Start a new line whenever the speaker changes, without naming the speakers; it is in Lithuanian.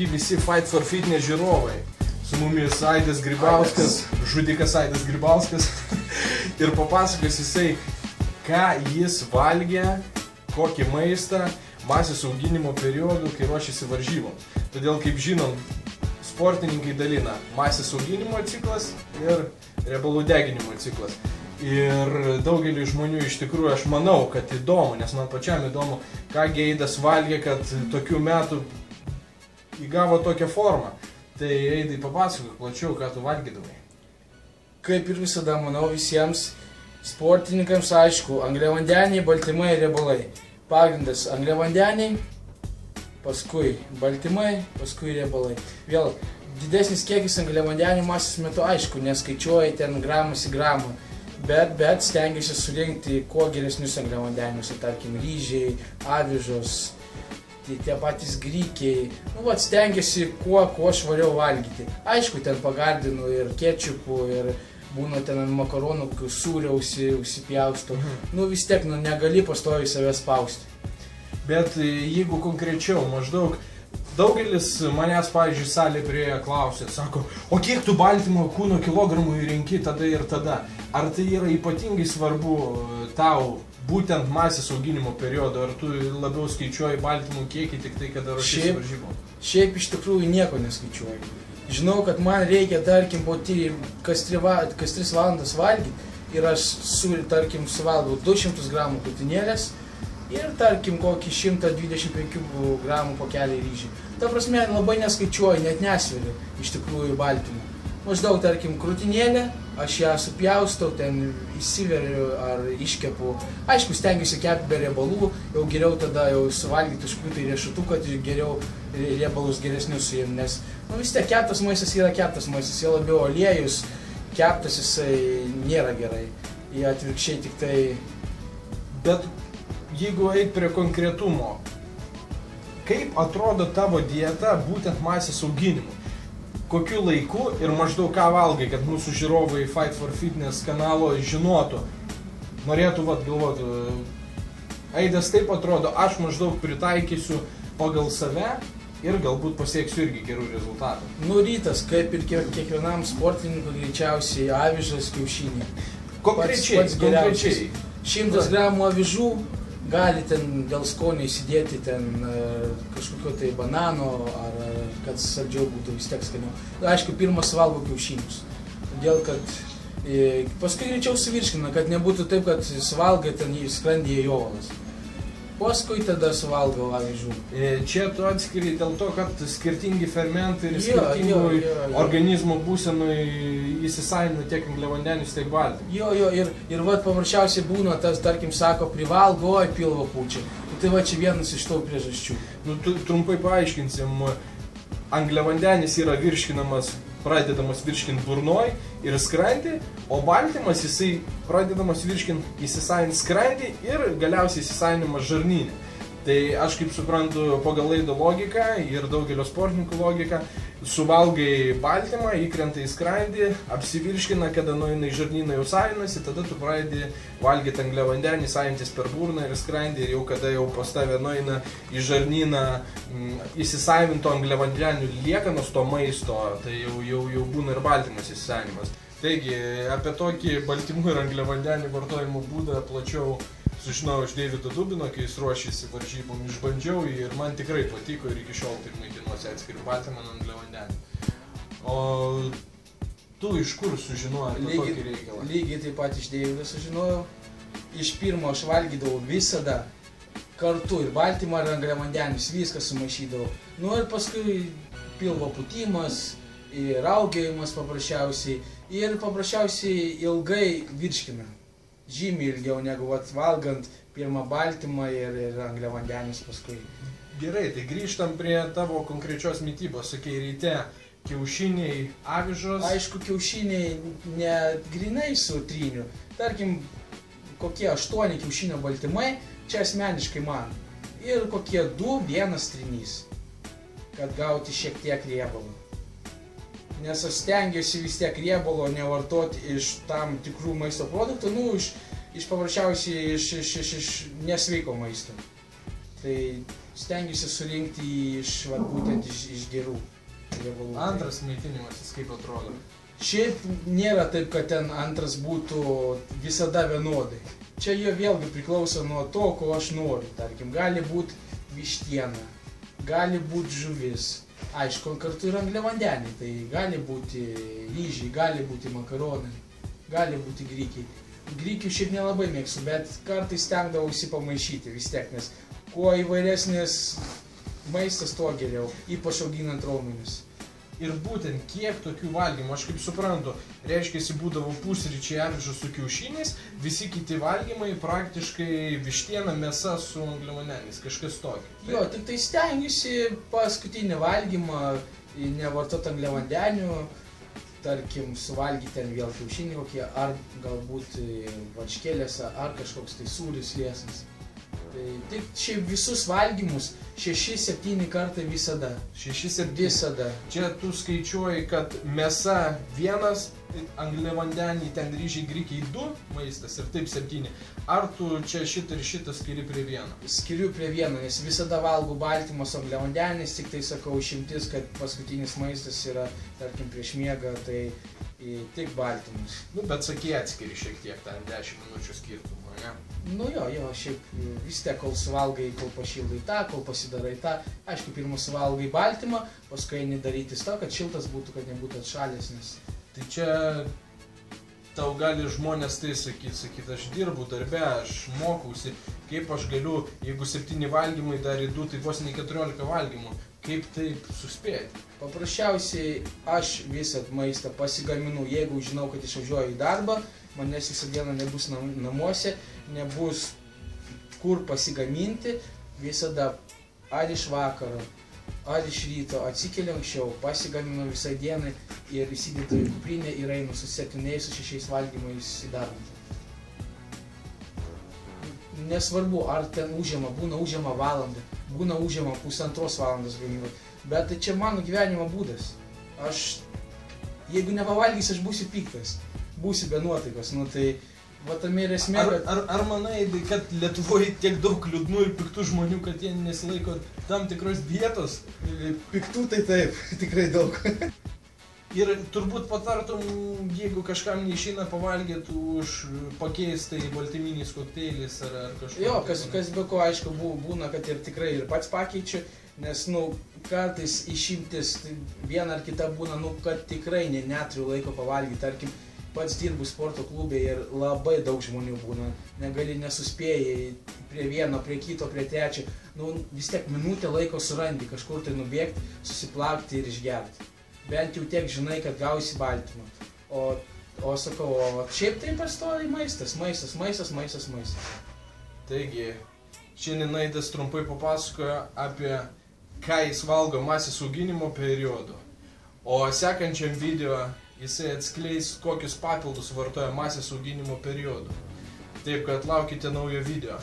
sveiki visi Fight for Fitness žiūrovai. Su mumis Aidas Grybauskas, žudikas Aidas Grybauskas. Ir papasakos jisai, ką jis valgė, kokį maistą, masės auginimo periodų, kai ruošiasi varžyboms. Todėl, kaip žinom, sportininkai dalina masės auginimo ciklas ir riebalų deginimo ciklas. Ir daugelį žmonių iš tikrųjų aš manau, kad įdomu, nes man pačiam įdomu, ką Aidas valgė, kad tokių metų įgavo tokią formą. Tai Aidai papasakok plačiau, ką tu valgydavai.
Kaip ir visada, manau, visiems sportininkams aišku, angliavandeniai, baltymai ir riebalai. Pagrindas angliavandeniai, paskui baltymai, paskui riebalai. Vėl didesnis kiekis angliavandenių masės metu aišku, neskaičiuoji ten gramas į gramą. Bet stengiasi surinkti kuo geresnius angliavandenius, tarkim, ryžiai, avižos, tie patys grikiai. Stengiasi kuo švariau valgyti. Aišku, ten pagardinu ir kečupų, ir būna ten ant makaronų, sūrio užsipjausto. Vis tiek, negali pastoviai savęs spausti.
Bet jeigu konkrečiau, maždaug daugelis manęs, pavyzdžiui, salė priejo klausė, sako, o kiek tu baltymo kūno kilogramų įrenki tada ir tada? Ar tai yra ypatingai svarbu tau būtent masės auginimo periodu, ar tu labiau skaičiuoji baltymų kiekį tik tai, kada ruošiesi varžybom?
Šiaip iš tikrųjų nieko neskaičiuoju. Žinau, kad man reikia, tarkim, kas 3 valandas valgyti ir aš, tarkim, suvalgau 200 gramų krūtinėlės ir, tarkim, kokį 125 gramų pakelį ryžį. Ta prasme, labai neskaičiuoju, net nesveriu iš tikrųjų baltymų. Maždaug, tarkim, krūtinėlę, aš ją supjaustau, ten įsiveriu ar iškepu. Aišku, stengiuosi kepti be riebalų, jau geriau tada jau suvalgyti užkliūtai riešutų, kad geriau riebalus geresnius suimti, nes vis tiek keptas maistas yra keptas maistas, jau labiau aliejus keptas jisai nėra gerai, jie atvirkščiai tik tai.
Bet jeigu eit prie konkretumo, kaip atrodo tavo dieta būtent masės auginimu? Kokiu laiku ir maždaug ką valgai, kad mūsų žiūrovai Fight for Fitness kanalo žinotų, norėtų galvotų, Aidas taip atrodo, aš maždaug pritaikysiu pagal save ir galbūt pasieksiu irgi gerų rezultatų.
Rytas, kaip ir kiekvienam sportininkui, greičiausiai avižas, kiaušiniai.
Konkrečiai.
100 gramų avižų, gali ten dėl skonio įsidėti ten kažkokio tai banano, ar kad saldžiau būtų vis tiek skaniau. Aišku, pirmas valgo kiaušinius, todėl kad paskui greičiau suvirškina, kad nebūtų taip, kad suvalgai ten į skrandyje jovalas. Paskui tada suvalgau avižų.
Čia tu atskiri dėl to, kad skirtingi fermentai ir skirtingų organizmo būsenui įsisavina tiek angliavandenius, tiek baltymus.
Ir paprasčiausiai būna tas, tarkim, sako, privalgo, pilvo pučia. Tai čia vienas iš tų priežasčių.
Trumpai paaiškinsim, angliavandenis yra virškinamas, pradedamas virškinti burnoj ir skrandį, o baltymas jisai pradedamas virškinti įsisavint skrandį ir galiausiai įsisavinimas žarnyne. Tai aš kaip suprantu pagal Aido logiką ir daugelio sportininkų logiką, suvalgai baltymą, įkrenta į skrandį, apsivirškina, kada nueina į žarnyną jau savinasi, tada tu pradedi valgyti angliavandenį, savintis per burną ir skrandį ir jau kada jau pas tave nueina į žarnyną įsisavinto angliavandenių liekanos to maisto, tai jau būna ir baltymas įsisavinimas. Taigi, apie tokį baltymų ir angliavandenių vartojimo būdą plačiau sužinojau iš Deivido Dubino, kai jis ruošėsi varžybom, išbandžiau ir man tikrai patiko ir iki šiol taip maitinuosi atskiriu baltymą nuo angliavandenių. O tu iš kur sužinojai apie tokį reikalą?
Lygiai taip pat iš Deivido sužinojau. Iš pirmo aš valgydavau visada kartu ir baltymą ir angliavandenius, viską sumaišydavau. Ir paskui pilvo pūtimas, ir raugėjimas paprasčiausiai ir paprasčiausiai ilgai virškina. Žymiai ilgiau negu valgant pirmą baltymą ir angliavandenius paskui.
Gerai, tai grįžtam prie tavo konkrečios mitybos. Sakei, ryte kiaušiniai, avižos.
Aišku, kiaušiniai ne grinai su tryniu. Tarkim, kokie 8 kiaušinio baltymai, čia asmeniškai man. Ir kokie 2-1 trynys, kad gauti šiek tiek riebalų. Nes aš stengiuosi vis tiek riebalo nevartoti iš tam tikrų maisto produktų, iš paprasčiausiai iš nesveiko maisto. Tai stengiuosi surinkti būtent iš gerų riebalų.
Antras maitinimasis kaip atrodo?
Šiaip nėra taip, kad ten antras būtų visada vienodai. Čia jo vėlgi priklauso nuo to, ko aš noriu. Tarkim, gali būti vištiena, gali būti žuvis. Aišku, kartu ir angliavandeniai, tai gali būti ryžiai, gali būti makaronai, gali būti grikiai. Grikių šiaip nelabai mėgstu, bet kartais stengdavausi pamaišyti vis tiek, nes kuo įvairesnis maistas, tuo geriau, ypač auginant raumenis.
Ir būtent kiek tokių valgymų, aš kaip suprantu, reiškia, būdavo pusryčiai avižos su kiaušiniais, visi kiti valgymai praktiškai vištiena, mėsa su angliavandeniais, kažkas tokio.
Jo, tik tai stengiuosi paskutinį valgymą nevartot angliavandenių, tarkim, suvalgyti ten vėl kiaušinį kokie, ar galbūt varškėlės, ar kažkoks tai sūris liesas. Tai tik šiaip visus valgymus 6-7 kartai visada.
6-7?
Visada.
Čia tu skaičiuoji, kad mėsa 1, angliavandeniai, ten ryžiai, grikiai 2 maistas ir taip 7. Ar tu čia šitą ir šitą skiri prie 1?
Skiriu prie 1, nes visada valgau baltymus angliavandenis, tik tai sakau išimtis, kad paskutinis maistas yra, tarkim, prieš miegą, tai tik baltymus.
Nu, bet sakė atskiri šiek tiek, ten 10 minučių skirtumą, ne?
Nu jo, šiaip vis tiek, kol suvalgai, kol pašildai tą, kol pasidarai tą. Aišku, pirmą suvalgai baltymą, paskui eini darytis to, kad šiltas būtų, kad nebūtų atšalęs, nes...
Tai čia tau gali žmonės tai sakyti, aš dirbu darbe, aš mokausi, kaip aš galiu, jeigu 7 valgymai dar į 2, tai vos ne 14 valgymų, kaip taip suspėti?
Paprasčiausiai aš visą maistą pasigaminu, jeigu žinau, kad išvažiuoju į darbą, manęs visą dieną nebus namuose, nebus kur pasigaminti, visada ar iš vakaro, ar iš ryto atsikeliu anksčiau, pasigaminu visai dienai ir įsidedu į kuprinę ir einu su 7-6 valgymais į darbą. Nesvarbu, ar ten būna užima valandą, būna užima 1,5 valandos gamybą, bet tai čia mano gyvenimo būdas. Jeigu nepavalgys, aš būsiu piktas, būsiu be nuotaikos, nu tai va tame ir esmė.
Ar manai, kad Lietuvoje tiek daug liūdnų ir piktų žmonių, kad jie nesilaiko tam tikros dietos?
Piktų tai taip, tikrai daug.
Ir turbūt patartum, jeigu kažkam neišeina pavalgyti, už pakeisti baltyminiais kokteiliais ar kažko.
Jo, kas be ko, aišku, būna, kad ir tikrai ir pats pakeičiu, nes, kartais išimtis viena ar kita būna, kad tikrai neturiu laiko pavalgyti, tarkim, pats dirbu sporto klube ir labai daug žmonių būna, negali nesuspėjai prie vieno, prie kito, prie trečio, vis tiek minutę laiko surandi kažkur tai nubėgti, susiplakti ir išgerti. Bent jau tiek žinai, kad gausi baltymą. O sakau, šiaip tai pastoviai maistas.
Taigi, šiandien Aidas trumpai papasakojo apie ką jis valgo masės auginimo periodu. O sekančiam video jisai atskleis, kokius papildus vartoja masės auginimo periodu. Taip kad laukite naujo video.